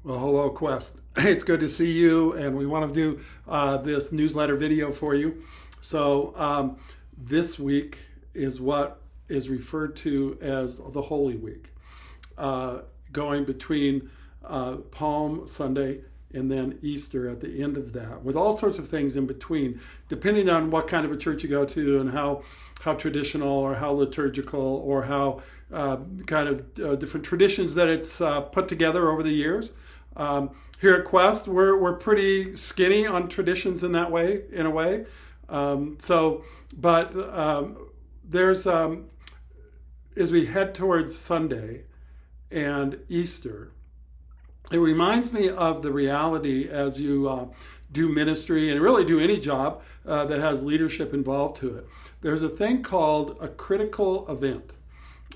Well, hello, Quest. It's good to see you, and we want to do this newsletter video for you. This week is what is referred to as the Holy Week, going between Palm Sunday and then Easter at the end of that, with all sorts of things in between, depending on what kind of a church you go to and how traditional or how liturgical or how different traditions that it's put together over the years. Here at Quest, we're pretty skinny on traditions in that way, in a way. There's as we head towards Sunday and Easter, it reminds me of the reality as you do ministry and really do any job that has leadership involved to it. There's a thing called a critical event.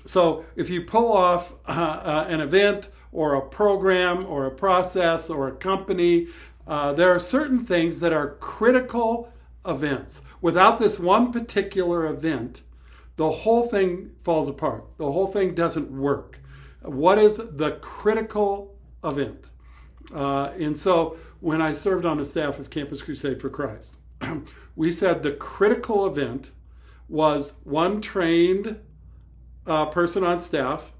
So if you pull off an event or a program or a process or a company, there are certain things that are critical events. Without this one particular event, the whole thing falls apart. The whole thing doesn't work. What is the critical event? And so when I served on the staff of Campus Crusade for Christ, we said the critical event was one trained person on staff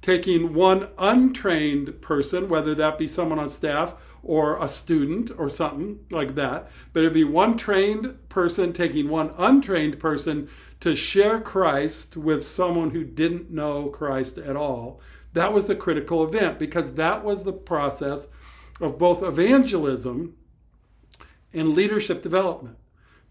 taking one untrained person, whether that be someone on staff or a student or something like that, but it'd be one trained person taking one untrained person to share Christ with someone who didn't know Christ at all. That was the critical event, because that was the process of both evangelism and leadership development.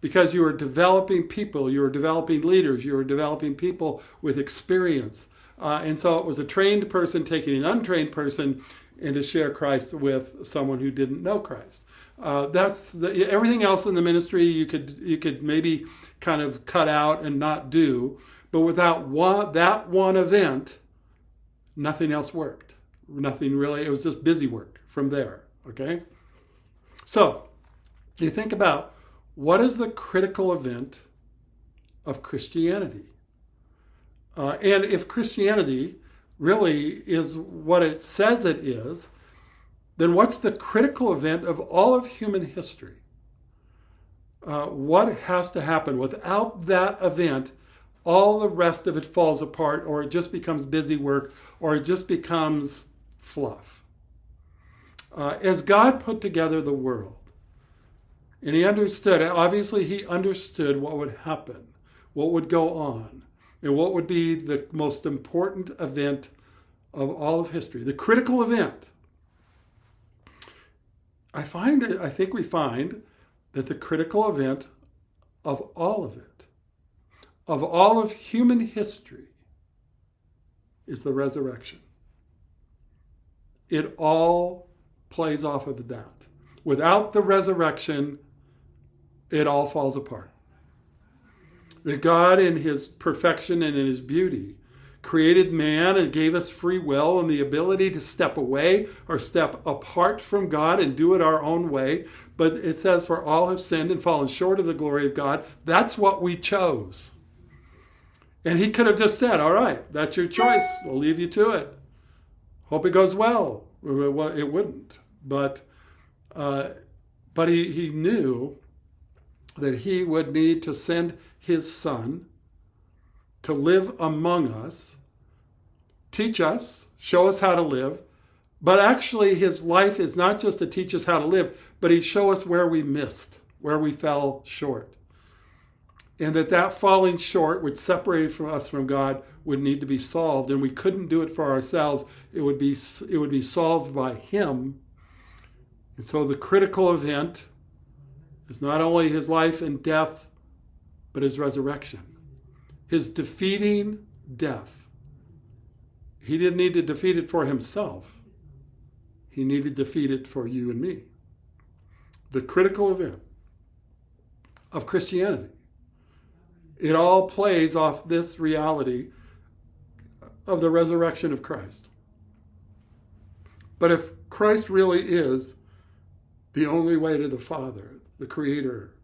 Because you were developing people, you were developing leaders, you were developing people with experience. And so it was a trained person taking an untrained person and to share Christ with someone who didn't know Christ. Everything else in the ministry you could maybe kind of cut out and not do, but without that one event, nothing else worked. Nothing really. It was just busy work from there. Okay. So you think about, what is the critical event of Christianity? And if Christianity really is what it says it is, then what's the critical event of all of human history? What has to happen? Without that event, all the rest of it falls apart, or it just becomes busy work, or it just becomes fluff. As God put together the world, and he understood what would happen, what would go on, and what would be the most important event of all of history, the critical event. I think we find that the critical event of all of it, of all of human history, is the resurrection. It all plays off of that. Without the resurrection, it all falls apart. That God, in his perfection and in his beauty, created man and gave us free will and the ability to step away or step apart from God and do it our own way. But it says, for all have sinned and fallen short of the glory of God. That's what we chose. And he could have just said, all right, that's your choice. We'll leave you to it. Hope it goes well. Well, it wouldn't. But he knew that he would need to send his son to live among us, teach us, show us how to live. But actually, his life is not just to teach us how to live, but he show us where we missed, where we fell short. And that falling short, which separated from us from God, would need to be solved. And we couldn't do it for ourselves. It would be solved by him. And so the critical event is not only his life and death, but his resurrection. His defeating death. He didn't need to defeat it for himself. He needed to defeat it for you and me. The critical event of Christianity. It all plays off this reality of the resurrection of Christ. But if Christ really is the only way to the Father, the Creator,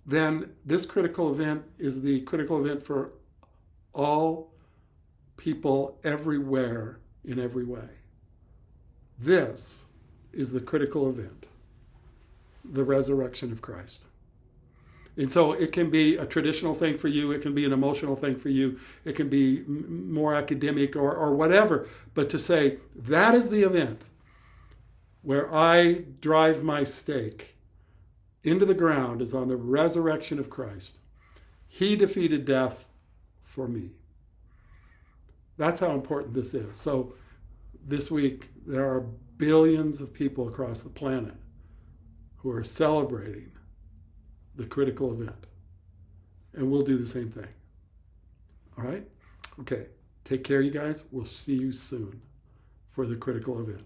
then this critical event is the critical event for all people everywhere in every way. This is the critical event, the resurrection of Christ. And so it can be a traditional thing for you. It can be an emotional thing for you. It can be more academic or whatever. But to say that is the event where I drive my stake into the ground is on the resurrection of Christ. He defeated death for me. That's how important this is. So this week, there are billions of people across the planet who are celebrating the critical event. And we'll do the same thing. All right? Okay. Take care, you guys. We'll see you soon for the critical event.